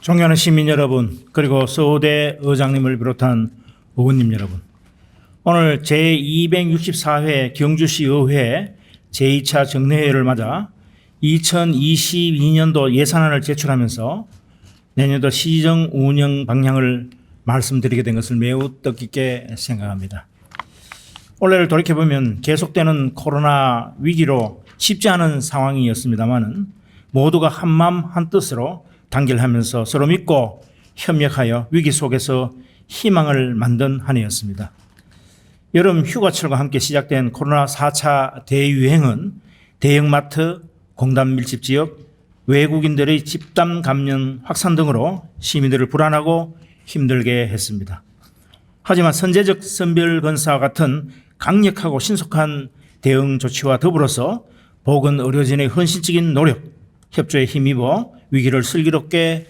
존경하는 시민 여러분, 그리고 서울대 의장님을 비롯한 의원님 여러분, 오늘 제264회 경주시의회 제2차 정례회를 맞아 2022년도 예산안을 제출하면서 내년도 시정 운영 방향을 말씀드리게 된 것을 매우 뜻깊게 생각합니다. 올해를 돌이켜보면 계속되는 코로나 위기로 쉽지 않은 상황이었습니다만 모두가 한마음 한뜻으로 단결하면서 서로 믿고 협력하여 위기 속에서 희망을 만든 한 해였습니다. 여름 휴가철과 함께 시작된 코로나 4차 대유행은 대형마트, 공단 밀집 지역, 외국인들의 집단 감염 확산 등으로 시민들을 불안하고 힘들게 했습니다. 하지만 선제적 선별검사와 같은 강력하고 신속한 대응 조치와 더불어서 보건의료진의 헌신적인 노력, 협조에 힘입어 위기를 슬기롭게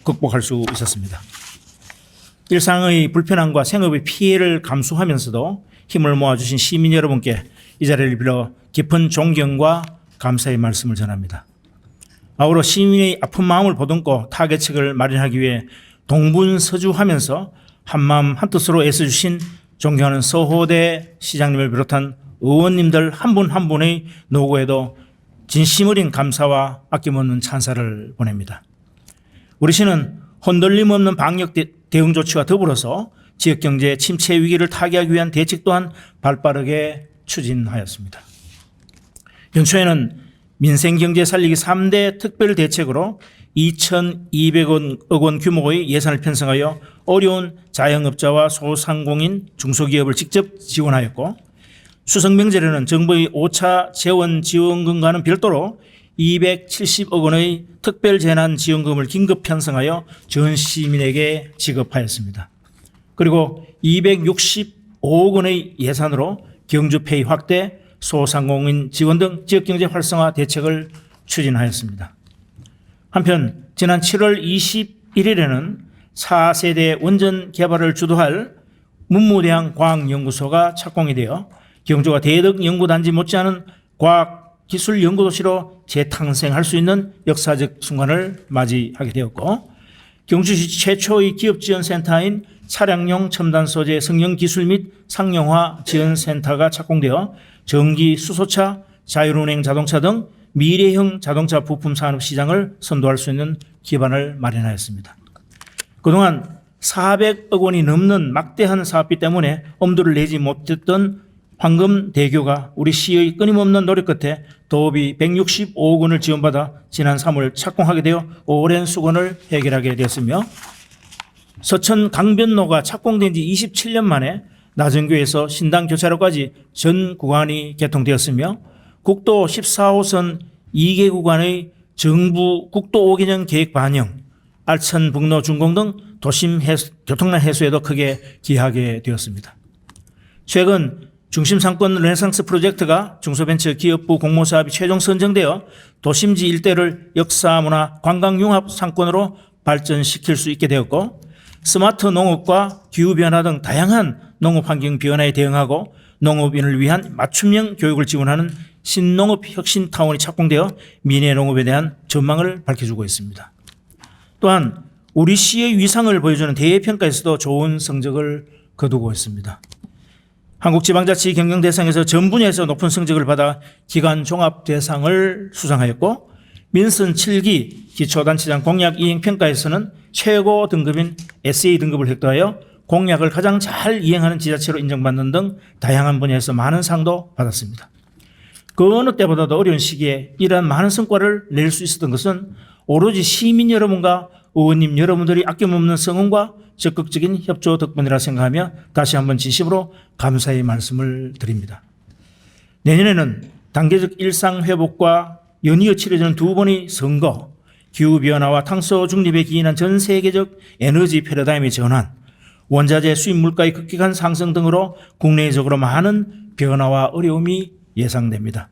극복할 수 있었습니다. 일상의 불편함과 생업의 피해를 감수하면서도 힘을 모아주신 시민 여러분께 이 자리를 빌어 깊은 존경과 감사의 말씀을 전합니다. 아울러 시민의 아픈 마음을 보듬고 타개책을 마련하기 위해 동분서주하면서 한마음 한뜻으로 애써주신 존경하는 서호대 시장님을 비롯한 의원님들 한 분 한 분의 노고에도 진심 어린 감사와 아낌없는 찬사를 보냅니다. 우리 시는 흔들림 없는 방역 대응 조치와 더불어서 지역경제 침체 위기를 타개하기 위한 대책 또한 발빠르게 추진하였습니다. 연초에는 민생경제 살리기 3대 특별대책으로 2,200억 원 규모의 예산을 편성하여 어려운 자영업자와 소상공인 중소기업을 직접 지원하였고, 추석명절에는 정부의 5차 재원지원금과는 별도로 270억 원의 특별재난지원금을 긴급 편성하여 전 시민에게 지급하였습니다. 그리고 265억 원의 예산으로 경주페이 확대, 소상공인 지원 등 지역경제 활성화 대책을 추진하였습니다. 한편 지난 7월 21일에는 4세대 원전 개발을 주도할 문무대학 과학연구소가 착공이 되어 경주가 대덕 연구단지 못지않은 과학기술연구도시로 재탄생할 수 있는 역사적 순간을 맞이하게 되었고, 경주시 최초의 기업지원센터인 차량용 첨단 소재 성형기술 및 상용화 지원센터가 착공되어 전기 수소차, 자율운행 자동차 등 미래형 자동차 부품 산업 시장을 선도할 수 있는 기반을 마련하였습니다. 그동안 400억 원이 넘는 막대한 사업비 때문에 엄두를 내지 못했던 황금대교가 우리 시의 끊임없는 노력 끝에 도읍이 165억 원을 지원받아 지난 3월 착공하게 되어 오랜 수건을 해결하게 되었으며, 서천 강변로가 착공된 지 27년 만에 나정교에서 신당교차로까지 전 구간이 개통되었으며, 국도 14호선 2개 구간의 정부 국도 5개년 계획 반영, 알천북로 준공 등 도심 교통난 해소에도 크게 기여하게 되었습니다. 최근 중심상권 르네상스 프로젝트가 중소벤처기업부 공모사업이 최종 선정되어 도심지 일대를 역사문화 관광융합 상권으로 발전시킬 수 있게 되었고, 스마트 농업과 기후변화 등 다양한 농업환경 변화에 대응하고 농업인을 위한 맞춤형 교육을 지원하는 신농업혁신타운이 착공되어 미래농업에 대한 전망을 밝혀주고 있습니다. 또한 우리 시의 위상을 보여주는 대외평가에서도 좋은 성적을 거두고 있습니다. 한국지방자치 경영대상에서 전 분야에서 높은 성적을 받아 기관종합대상을 수상하였고, 민선 7기 기초단체장 공약 이행평가에서는 최고 등급인 SA 등급을 획득하여 공약을 가장 잘 이행하는 지자체로 인정받는 등 다양한 분야에서 많은 상도 받았습니다. 그 어느 때보다도 어려운 시기에 이러한 많은 성과를 낼 수 있었던 것은 오로지 시민 여러분과 의원님 여러분들이 아낌없는 성원과 적극적인 협조 덕분이라 생각하며 다시 한번 진심으로 감사의 말씀을 드립니다. 내년에는 단계적 일상회복과 연이어 치러지는 두 번의 선거, 기후변화와 탄소 중립에 기인한 전 세계적 에너지 패러다임의 전환, 원자재 수입 물가의 급격한 상승 등으로 국내적으로 많은 변화와 어려움이 예상됩니다.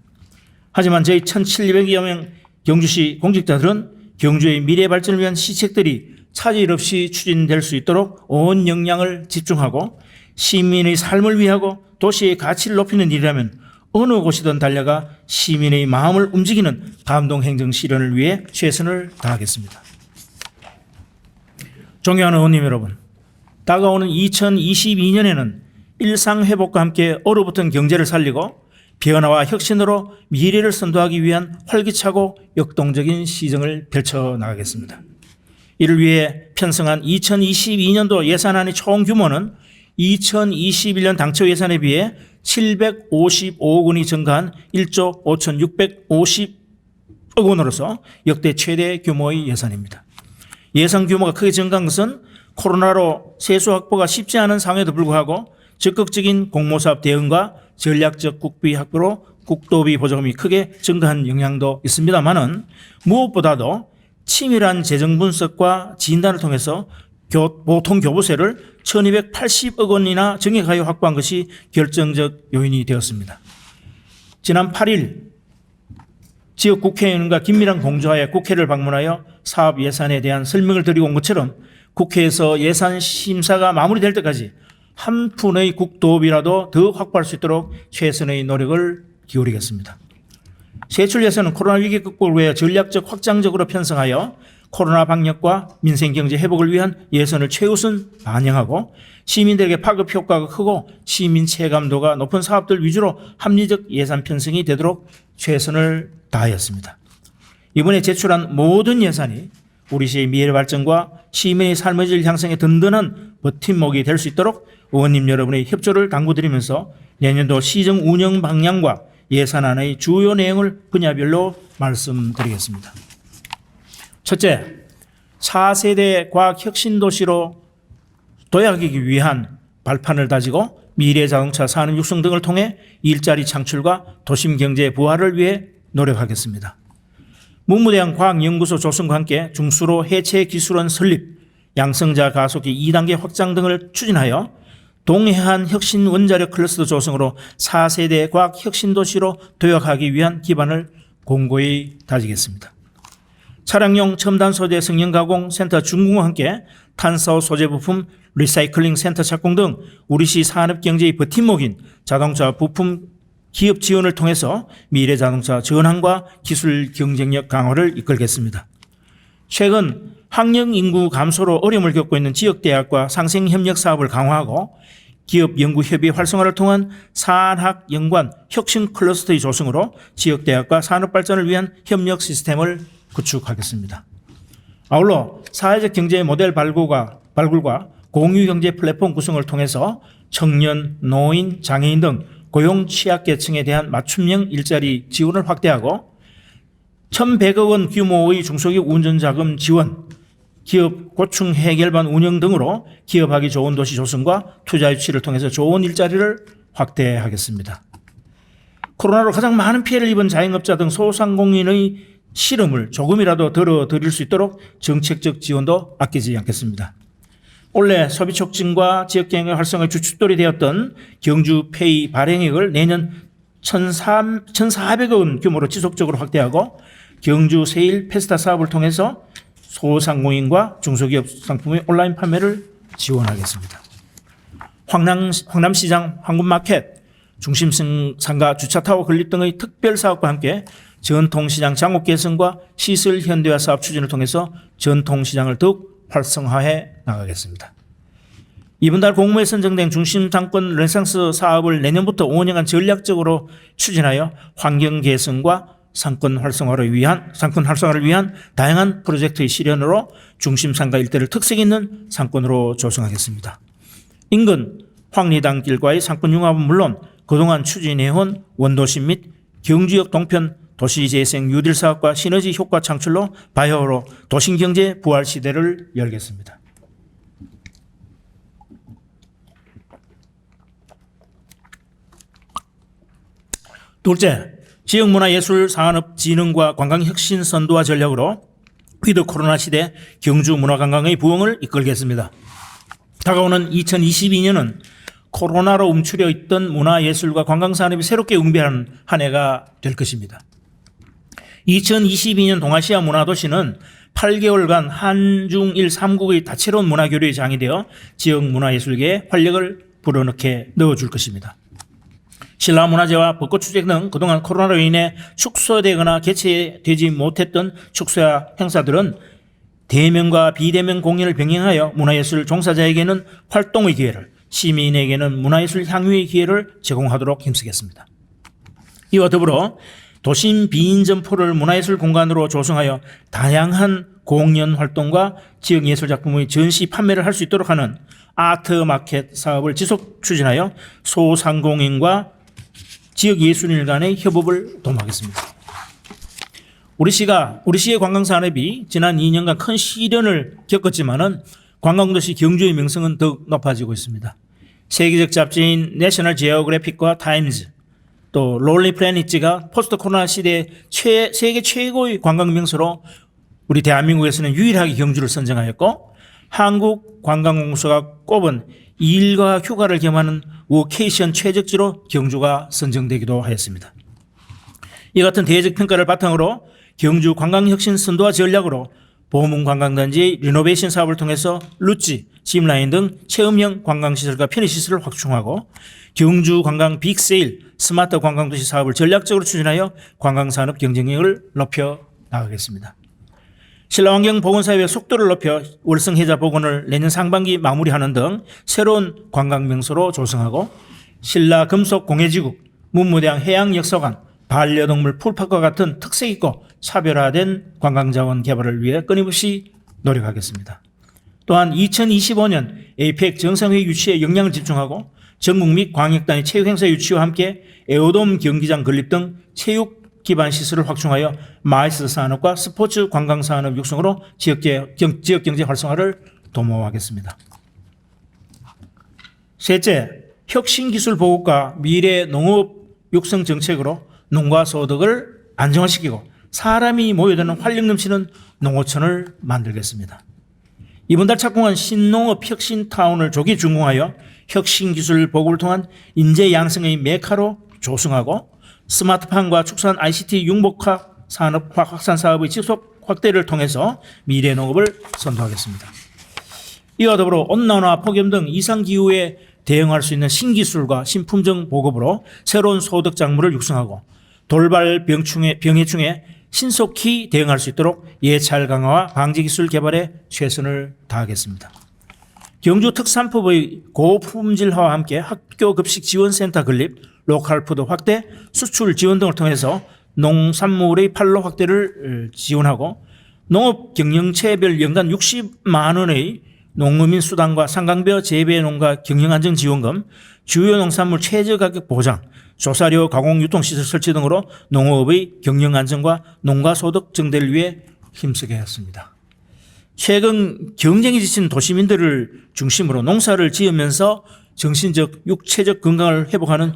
하지만 저희 1,700여 명 경주시 공직자들은 경주의 미래 발전을 위한 시책들이 차질 없이 추진될 수 있도록 온 역량을 집중하고 시민의 삶을 위하고 도시의 가치를 높이는 일이라면 어느 곳이든 달려가 시민의 마음을 움직이는 감동 행정 실현을 위해 최선을 다하겠습니다. 존경하는 의원님 여러분, 다가오는 2022년에는 일상회복과 함께 얼어붙은 경제를 살리고 변화와 혁신으로 미래를 선도하기 위한 활기차고 역동적인 시정을 펼쳐나가겠습니다. 이를 위해 편성한 2022년도 예산안의 총 규모는 2021년 당초 예산에 비해 755억 원이 증가한 1조 5,650억 원으로서 역대 최대 규모의 예산입니다. 예산 규모가 크게 증가한 것은 코로나로 세수 확보가 쉽지 않은 상황에도 불구하고 적극적인 공모사업 대응과 전략적 국비 확보로 국도비 보조금이 크게 증가한 영향도 있습니다만은 무엇보다도 치밀한 재정 분석과 진단을 통해서 보통 교부세를 1,280억 원이나 정액하여 확보한 것이 결정적 요인이 되었습니다. 지난 8일 지역 국회의원과 긴밀한 공조하에 국회를 방문하여 사업 예산에 대한 설명을 드리고 온 것처럼 국회에서 예산 심사가 마무리될 때까지 한 푼의 국도비라도 더 확보할 수 있도록 최선의 노력을 기울이겠습니다. 세출 예산은 코로나 위기 극복을 위해 전략적 확장적으로 편성하여 코로나 방역과 민생 경제 회복을 위한 예산을 최우선 반영하고 시민들에게 파급 효과가 크고 시민 체감도가 높은 사업들 위주로 합리적 예산 편성이 되도록 최선을 다하였습니다. 이번에 제출한 모든 예산이 우리 시의 미래 발전과 시민의 삶의 질 향상에 든든한 버팀목이 될 수 있도록 의원님 여러분의 협조를 당부드리면서 내년도 시정 운영 방향과 예산안의 주요 내용을 분야별로 말씀드리겠습니다. 첫째, 4세대 과학혁신도시로 도약하기 위한 발판을 다지고 미래자동차 산업 육성 등을 통해 일자리 창출과 도심 경제 부활을 위해 노력하겠습니다. 문무대학 과학연구소 조성과 함께 중수로 해체기술원 설립, 양성자 가속기 2단계 확장 등을 추진하여 동해안 혁신 원자력 클러스터 조성으로 4세대 과학혁신도시로 도약하기 위한 기반을 공고히 다지겠습니다. 차량용 첨단 소재 성형 가공 센터 준공과 함께 탄소 소재 부품 리사이클링 센터 착공 등 우리시 산업 경제의 버팀목인 자동차 부품 기업 지원을 통해서 미래 자동차 전환과 기술 경쟁력 강화를 이끌겠습니다. 최근 학령 인구 감소로 어려움을 겪고 있는 지역대학과 상생협력 사업을 강화하고 기업 연구 협의 활성화를 통한 산학연관 혁신 클러스터의 조성으로 지역대학과 산업 발전을 위한 협력 시스템을 구축하겠습니다. 아울러 사회적 경제의 모델 발굴과 공유경제 플랫폼 구성을 통해서 청년, 노인, 장애인 등 고용 취약계층에 대한 맞춤형 일자리 지원을 확대하고 1,100억 원 규모의 중소기업 운전자금 지원, 기업 고충 해결반 운영 등으로 기업하기 좋은 도시 조성과 투자 유치를 통해서 좋은 일자리를 확대하겠습니다. 코로나로 가장 많은 피해를 입은 자영업자 등 소상공인의 실험을 조금이라도 덜어드릴 수 있도록 정책적 지원도 아끼지 않겠습니다. 올해 소비 촉진과 지역경제 활성화의 주춧돌이 되었던 경주페이 발행액을 내년 1,400억 원 규모로 지속적으로 확대하고 경주 세일 페스타 사업을 통해서 소상공인과 중소기업 상품의 온라인 판매를 지원하겠습니다. 황남시장 황금마켓, 중심상가 주차타워 건립 등의 특별사업과 함께 전통시장 장옥 개선과 시설 현대화 사업 추진을 통해서 전통시장을 더욱 활성화해 나가겠습니다. 이번 달 공모에 선정된 중심상권 르네상스 사업을 내년부터 5년간 전략적으로 추진하여 환경 개선과 상권 활성화를 위한 다양한 프로젝트의 실현으로 중심상가 일대를 특색 있는 상권으로 조성하겠습니다. 인근 황리단길과의 상권 융합은 물론 그동안 추진해온 원도심 및 경주역 동편 도시재생 뉴딜 사업과 시너지 효과 창출로 바이오로 도심경제 부활 시대를 열겠습니다. 둘째, 지역문화예술산업진흥과 관광혁신 선도화 전략으로 위드 코로나 시대 경주 문화관광의 부흥을 이끌겠습니다. 다가오는 2022년은 코로나로 움츠려 있던 문화예술과 관광산업이 새롭게 응배하는 한 해가 될 것입니다. 2022년 동아시아 문화도시는 8개월간 한중일 3국의 다채로운 문화교류의 장이 되어 지역 문화예술계에 활력을 불어넣게 넣어줄 것입니다. 신라문화제와 벚꽃축제 등 그동안 코로나로 인해 축소되거나 개최되지 못했던 축제와 행사들은 대면과 비대면 공연을 병행하여 문화예술 종사자에게는 활동의 기회를, 시민에게는 문화예술 향유의 기회를 제공하도록 힘쓰겠습니다. 이와 더불어 도심 비인 점포를 문화예술 공간으로 조성하여 다양한 공연 활동과 지역 예술 작품의 전시 판매를 할 수 있도록 하는 아트 마켓 사업을 지속 추진하여 소상공인과 지역 예술인 간의 협업을 도모하겠습니다. 우리 시의 관광 산업이 지난 2년간 큰 시련을 겪었지만은 관광도시 경주의 명성은 더욱 높아지고 있습니다. 세계적 잡지인 내셔널 지오그래픽과 타임즈, 또 롤리 플래닛지가 포스트 코로나 시대 세계 최고의 관광 명소로 우리 대한민국에서는 유일하게 경주를 선정하였고, 한국관광공사가 꼽은 일과 휴가를 겸하는 워케이션 최적지로 경주가 선정되기도 하였습니다. 이 같은 대외적 평가를 바탕으로 경주 관광혁신 선도화 전략으로 보문관광단지의 리노베이션 사업을 통해서 루지, 짚라인 등 체험형 관광시설과 편의시설을 확충하고, 경주 관광 빅세일, 스마트 관광도시 사업을 전략적으로 추진하여 관광산업 경쟁력을 높여 나가겠습니다. 신라환경보건사업의 속도를 높여 월성해자보건을 내년 상반기 마무리하는 등 새로운 관광명소로 조성하고, 신라금속공예지국, 문무대항 해양역사관, 반려동물 풀파크와 같은 특색있고 차별화된 관광자원 개발을 위해 끊임없이 노력하겠습니다. 또한 2025년 에이펙 정상회의 유치에 역량을 집중하고 전국 및 광역단위 체육행사 유치와 함께 에어돔 경기장 건립 등 체육 기반 시설을 확충하여 마이스 산업과 스포츠 관광 산업 육성으로 지역 경제 활성화를 도모하겠습니다. 셋째, 혁신기술 보급과 미래 농업 육성 정책으로 농가 소득을 안정화시키고 사람이 모여드는 활력 넘치는 농어촌을 만들겠습니다. 이번 달 착공한 신농업 혁신타운을 조기 준공하여 혁신기술 보급을 통한 인재 양성의 메카로 조성하고, 스마트팜과 축산 ICT 융복화 산업 확산 사업의 지속 확대를 통해서 미래 농업을 선도하겠습니다. 이와 더불어 온난화, 폭염 등 이상기후에 대응할 수 있는 신기술과 신품종 보급으로 새로운 소득 작물을 육성하고, 돌발 병해충에 신속히 대응할 수 있도록 예찰 강화와 방지기술 개발에 최선을 다하겠습니다. 경주 특산품의 고품질화와 함께 학교 급식 지원센터 건립, 로컬푸드 확대, 수출 지원 등을 통해서 농산물의 판로 확대를 지원하고, 농업 경영체별 연간 60만 원의 농어민 수당과 상강벼 재배농가 경영안정지원금, 주요 농산물 최저가격 보장, 조사료 가공 유통시설 설치 등으로 농업의 경영안정과 농가소득 증대를 위해 힘쓰겠습니다. 최근 경쟁에 지친 도시민들을 중심으로 농사를 지으면서 정신적, 육체적 건강을 회복하는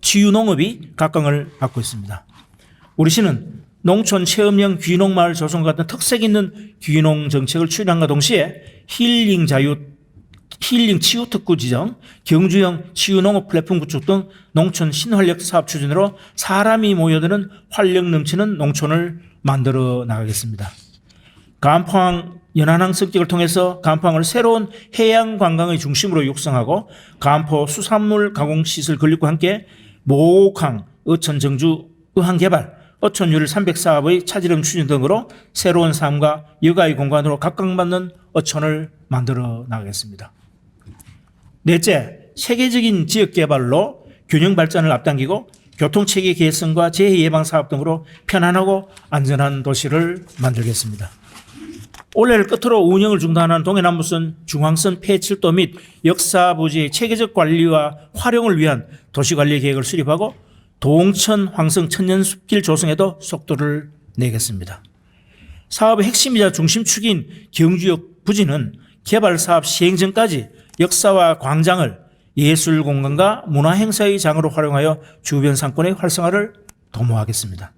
치유농업이 각광을 받고 있습니다. 우리 시는 농촌 체험형 귀농마을 조성 같은 특색 있는 귀농 정책을 추진함과 동시에 힐링 치유 특구 지정, 경주형 치유농업 플랫폼 구축 등 농촌 신활력 사업 추진으로 사람이 모여드는 활력 넘치는 농촌을 만들어 나가겠습니다. 간포항 연안항 성격을 통해서 간포항을 새로운 해양 관광의 중심으로 육성하고, 간포 수산물 가공시설 건립과 함께 모옥항, 어촌 정주 의항 개발, 어촌유를 300사업의 차질음 추진 등으로 새로운 삶과 여가의 공간으로 각광받는 어촌을 만들어 나가겠습니다. 넷째, 세계적인 지역개발로 균형 발전을 앞당기고 교통체계 개선과 재해 예방 사업 등으로 편안하고 안전한 도시를 만들겠습니다. 올해를 끝으로 운영을 중단한 동해남부선 중앙선 폐철도 및 역사부지의 체계적 관리와 활용을 위한 도시관리 계획을 수립하고, 동천 황성 천년숲길 조성에도 속도를 내겠습니다. 사업의 핵심이자 중심축인 경주역 부지는 개발사업 시행 전까지 역사와 광장을 예술공간과 문화행사의 장으로 활용하여 주변 상권의 활성화를 도모하겠습니다.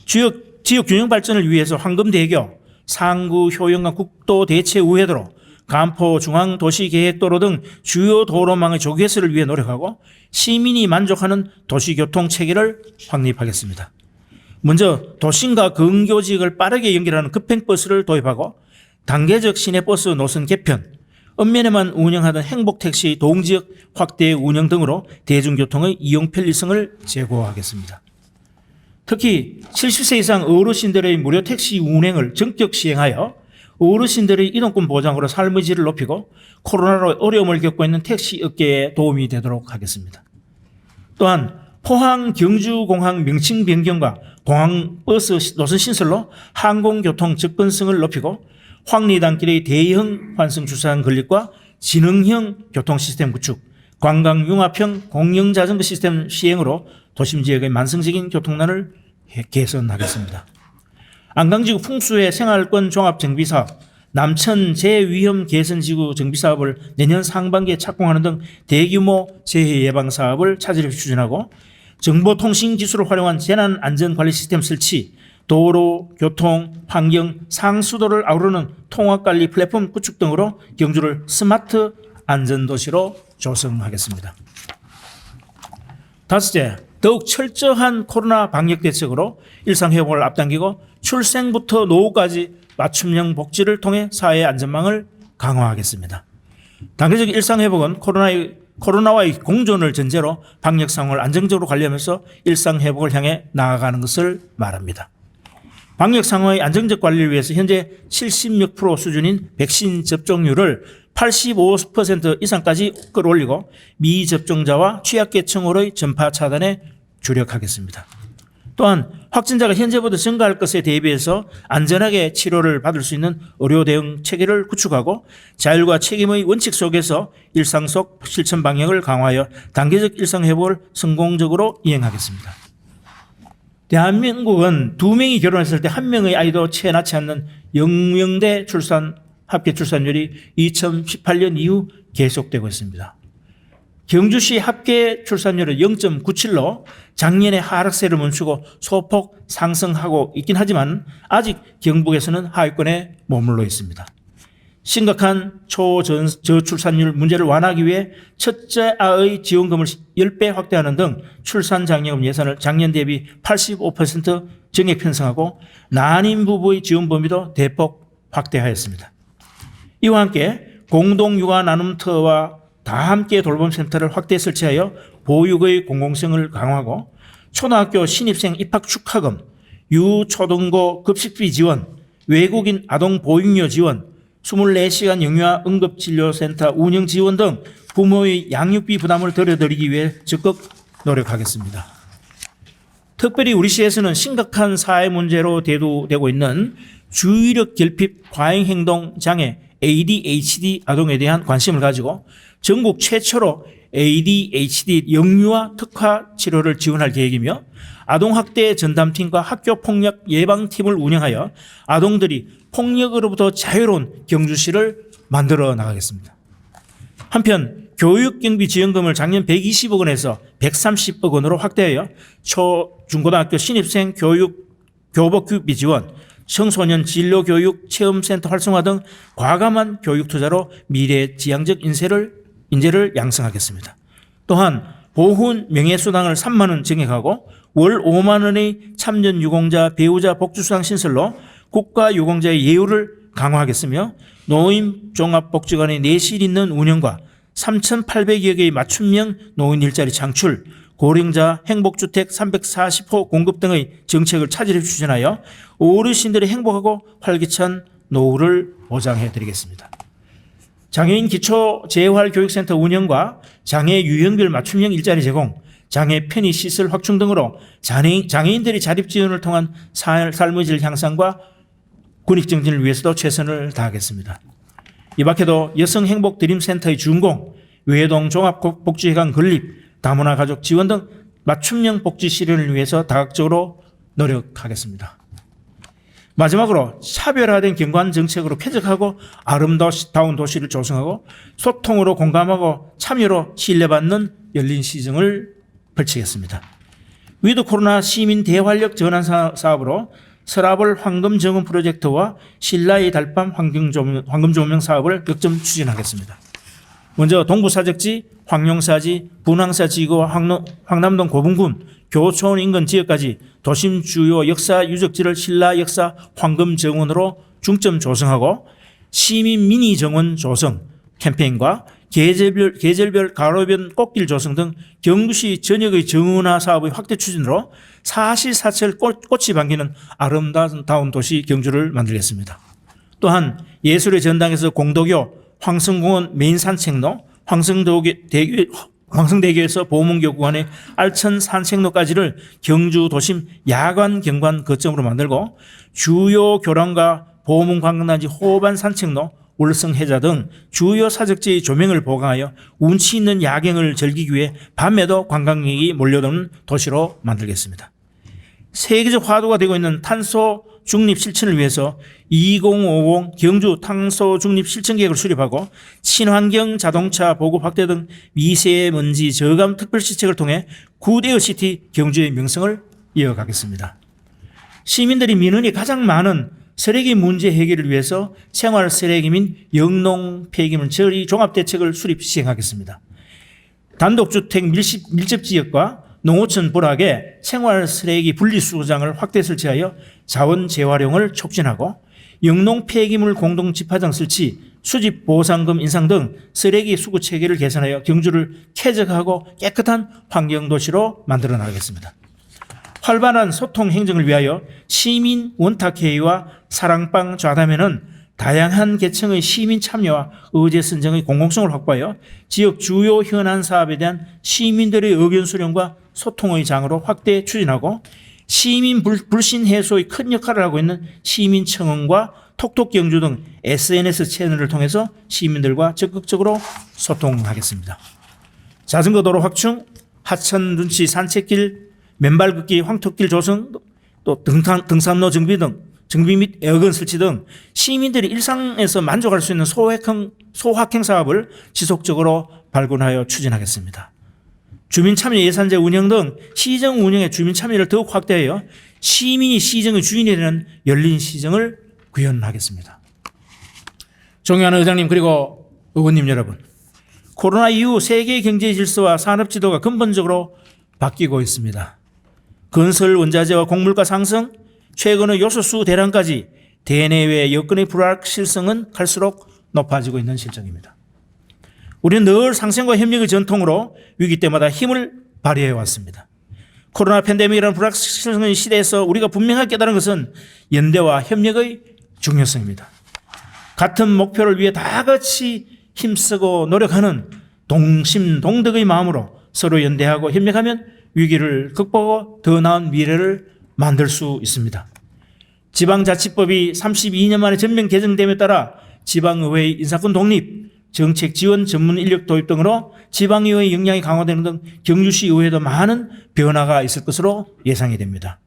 지역 균형 발전을 위해서 황금대교, 상구 효영강 국도대체우회도로, 간포 중앙도시계획도로 등 주요 도로망의 조개설을 위해 노력하고, 시민이 만족하는 도시교통체계를 확립하겠습니다. 먼저 도심과 근교지역을 빠르게 연결하는 급행버스를 도입하고, 단계적 시내버스 노선 개편, 읍면에만 운영하던 행복택시 동지역 확대 운영 등으로 대중교통의 이용 편리성을 제고하겠습니다. 특히 70세 이상 어르신들의 무료 택시 운행을 전격 시행하여 어르신들의 이동권 보장으로 삶의 질을 높이고 코로나로 어려움을 겪고 있는 택시 업계에 도움이 되도록 하겠습니다. 또한 포항 경주공항 명칭 변경과 공항버스 노선 신설로 항공교통 접근성을 높이고 황리단길의 대형 환승 주차장 건립과 지능형 교통시스템 구축, 관광융합형 공영자전거 시스템 시행으로 도심 지역의 만성적인 교통난을 개선하겠습니다. 안강지구 풍수의 생활권 종합정비사업, 남천 재위험 개선지구 정비사업을 내년 상반기에 착공하는 등 대규모 재해 예방 사업을 차질없이 추진하고 정보통신기술을 활용한 재난안전관리 시스템 설치, 도로, 교통, 환경, 상수도를 아우르는 통합관리 플랫폼 구축 등으로 경주를 스마트 안전도시로 조성하겠습니다. 다섯째, 더욱 철저한 코로나 방역 대책으로 일상회복을 앞당기고 출생부터 노후까지 맞춤형 복지를 통해 사회 안전망을 강화하겠습니다. 단계적 일상회복은 코로나와의 공존을 전제로 방역 상황을 안정적으로 관리하면서 일상회복을 향해 나아가는 것을 말합니다. 방역 상황의 안정적 관리를 위해서 현재 76% 수준인 백신 접종률을 85% 이상까지 끌어올리고 미접종자와 취약계층으로의 전파 차단에 주력하겠습니다. 또한 확진자가 현재보다 증가할 것에 대비해서 안전하게 치료를 받을 수 있는 의료 대응 체계를 구축하고 자율과 책임의 원칙 속에서 일상 속 실천 방향을 강화하여 단계적 일상 회복을 성공적으로 이행하겠습니다. 대한민국은 2명이 결혼했을 때 1명의 아이도 채 낳지 않는 영명대 합계 출산율이 2018년 이후 계속되고 있습니다. 경주시 합계 출산율은 0.97로 작년에 하락세를 멈추고 소폭 상승하고 있긴 하지만 아직 경북에서는 하위권에 머물러 있습니다. 심각한 저출산율 문제를 완화하기 위해 첫째 아의 지원금을 10배 확대하는 등 출산장려금 예산을 작년 대비 85% 정액 편성하고 난임 부부의 지원 범위도 대폭 확대하였습니다. 이와 함께 공동육아 나눔터와 다함께 돌봄센터를 확대 설치하여 보육의 공공성을 강화하고 초등학교 신입생 입학 축하금, 유초등고 급식비 지원, 외국인 아동 보육료 지원, 24시간 영유아 응급진료센터 운영 지원 등 부모의 양육비 부담을 덜어드리기 위해 적극 노력하겠습니다. 특별히 우리 시에서는 심각한 사회 문제로 대두되고 있는 주의력 결핍 과잉행동 장애 ADHD 아동에 대한 관심을 가지고 전국 최초로 ADHD 영유아 특화 치료를 지원할 계획이며 아동학대 전담팀과 학교폭력 예방팀을 운영하여 아동들이 폭력으로부터 자유로운 경주시를 만들어 나가겠습니다. 한편 교육경비 지원금을 작년 120억 원에서 130억 원으로 확대하여 초, 중고등학교 신입생 교복교비 지원, 청소년 진로교육 체험센터 활성화 등 과감한 교육 투자로 미래지향적 인재를 양성하겠습니다. 또한 보훈 명예수당을 3만 원 증액하고 월 5만 원의 참전유공자 배우자 복지수당 신설로 국가유공자의 예우를 강화하겠으며 노인 종합복지관의 내실 있는 운영과 3,800여 개의 맞춤형 노인 일자리 창출, 고령자 행복주택 340호 공급 등의 정책을 차질없이 추진하여 어르신들의 행복하고 활기찬 노후를 보장해 드리겠습니다. 장애인 기초 재활교육센터 운영과 장애 유형별 맞춤형 일자리 제공, 장애 편의시설 확충 등으로 장애인들의 자립지원을 통한 삶의 질 향상과 군익정진을 위해서도 최선을 다하겠습니다. 이 밖에도 여성행복드림센터의 준공, 외동 종합복지회관 건립, 다문화 가족 지원 등 맞춤형 복지 실현을 위해서 다각적으로 노력하겠습니다. 마지막으로 차별화된 경관 정책으로 쾌적하고 아름다운 도시를 조성하고 소통으로 공감하고 참여로 신뢰받는 열린 시정을 펼치겠습니다. 위드 코로나 시민 대활력 전환 사업으로 서라벌 황금정원 프로젝트와 신라의 달밤 황금조명 사업을 역점 추진하겠습니다. 먼저 동부사적지, 황룡사지, 분황사지구와 황남동 고분군, 교촌 인근 지역까지 도심 주요 역사 유적지를 신라 역사 황금정원으로 중점 조성하고 시민 미니 정원 조성 캠페인과 계절별 가로변 꽃길 조성 등 경주시 전역의 정원화 사업의 확대 추진으로 사시사철 꽃이 반기는 아름다운 도시 경주를 만들겠습니다. 또한 예술의 전당에서 공도교, 황성공원 메인 산책로, 황성대교에서 보문교 구간의 알천 산책로까지를 경주 도심 야간 경관 거점으로 만들고 주요 교량과 보문 관광단지 호반 산책로, 월성해자 등 주요 사적지의 조명을 보강하여 운치 있는 야경을 즐기기 위해 밤에도 관광객이 몰려드는 도시로 만들겠습니다. 세계적 화두가 되고 있는 탄소 중립 실천을 위해서 2050 경주 탄소 중립 실천 계획을 수립하고 친환경 자동차 보급 확대 등 미세먼지 저감 특별시책을 통해 구대의 시티 경주의 명성을 이어가겠습니다. 시민들이 민원이 가장 많은 쓰레기 문제 해결을 위해서 생활 쓰레기민 영농 폐기물 처리 종합대책을 수립 시행하겠습니다. 단독주택 밀집지역과 농어촌 부락에 생활 쓰레기 분리수거장을 확대 설치하여 자원 재활용을 촉진하고 영농 폐기물 공동 집화장 설치, 수집 보상금 인상 등 쓰레기 수거 체계를 개선하여 경주를 쾌적하고 깨끗한 환경도시로 만들어 나가겠습니다. 활발한 소통 행정을 위하여 시민 원탁회의와 사랑방 좌담회는 다양한 계층의 시민 참여와 의제 선정의 공공성을 확보하여 지역 주요 현안 사업에 대한 시민들의 의견 수렴과 소통의 장으로 확대 추진하고 시민 불신 해소의 큰 역할을 하고 있는 시민청원과 톡톡경주 등 SNS 채널을 통해서 시민들과 적극적으로 소통하겠습니다. 자전거 도로 확충, 하천 눈치 산책길, 맨발 걷기 황토길 조성, 또 등산로 정비 및 에어건 설치 등 시민들이 일상에서 만족할 수 있는 소확행 사업을 지속적으로 발굴하여 추진하겠습니다. 주민참여 예산제 운영 등 시정 운영의 주민 참여를 더욱 확대하여 시민이 시정의 주인이 되는 열린 시정을 구현하겠습니다. 존경하는 의장님 그리고 의원님 여러분, 코로나 이후 세계 경제 질서와 산업 지도가 근본적으로 바뀌고 있습니다. 건설 원자재와 곡물가 상승, 최근의 요소수 대란까지 대내외 여건의 불확실성은 갈수록 높아지고 있는 실정입니다. 우리는 늘 상생과 협력의 전통으로 위기 때마다 힘을 발휘해 왔습니다. 코로나 팬데믹이라는 불확실성의 시대에서 우리가 분명하게 깨달은 것은 연대와 협력의 중요성입니다. 같은 목표를 위해 다 같이 힘쓰고 노력하는 동심동덕의 마음으로 서로 연대하고 협력하면 위기를 극복하고 더 나은 미래를 만들 수 있습니다. 지방자치법이 32년 만에 전면 개정됨에 따라 지방의회의 인사권 독립, 정책 지원 전문 인력 도입 등으로 지방의회의 역량이 강화되는 등 경주시 의회도 많은 변화가 있을 것으로 예상이 됩니다.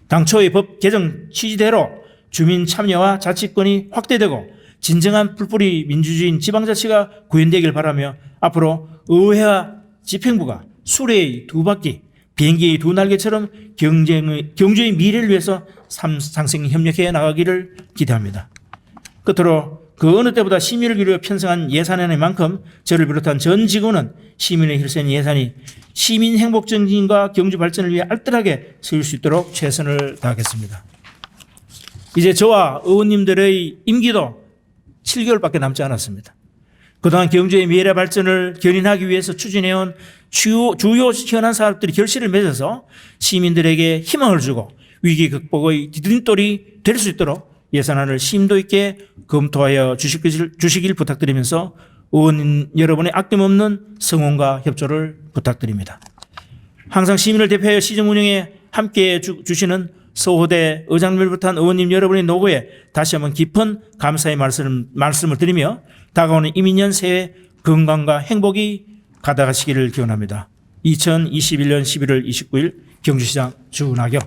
당초의 법 개정 취지대로 주민 참여와 자치권이 확대되고 진정한 풀뿌리 민주주의인 지방자치가 구현되길 바라며 앞으로 의회와 집행부가 수레의 두 바퀴, 비행기의 두 날개처럼 경주의 미래를 위해서 상생히 협력해 나가기를 기대합니다. 끝으로 그 어느 때보다 시민을 위해 편성한 예산안의 만큼 저를 비롯한 전 직원은 시민의 힐센 예산이 시민 행복 증진과 경주 발전을 위해 알뜰하게 쓰일 수 있도록 최선을 다하겠습니다. 이제 저와 의원님들의 임기도 7개월밖에 남지 않았습니다. 그동안 경주의 미래 발전을 견인하기 위해서 추진해온 주요 현안 사업들이 결실을 맺어서 시민들에게 희망을 주고 위기 극복의 디딤돌이 될 수 있도록 예산안을 심도 있게 검토하여 주시길 부탁드리면서 의원 여러분의 아낌없는 성원과 협조를 부탁드립니다. 항상 시민을 대표하여 시정 운영에 함께해 주시는 서호대 의장님을 비롯한 의원님 여러분의 노고에 다시 한번 깊은 감사의 말씀을 드리며 다가오는 이민년 새해 건강과 행복이 가득하시기를 기원합니다. 2021년 11월 29일 경주시장 주나경.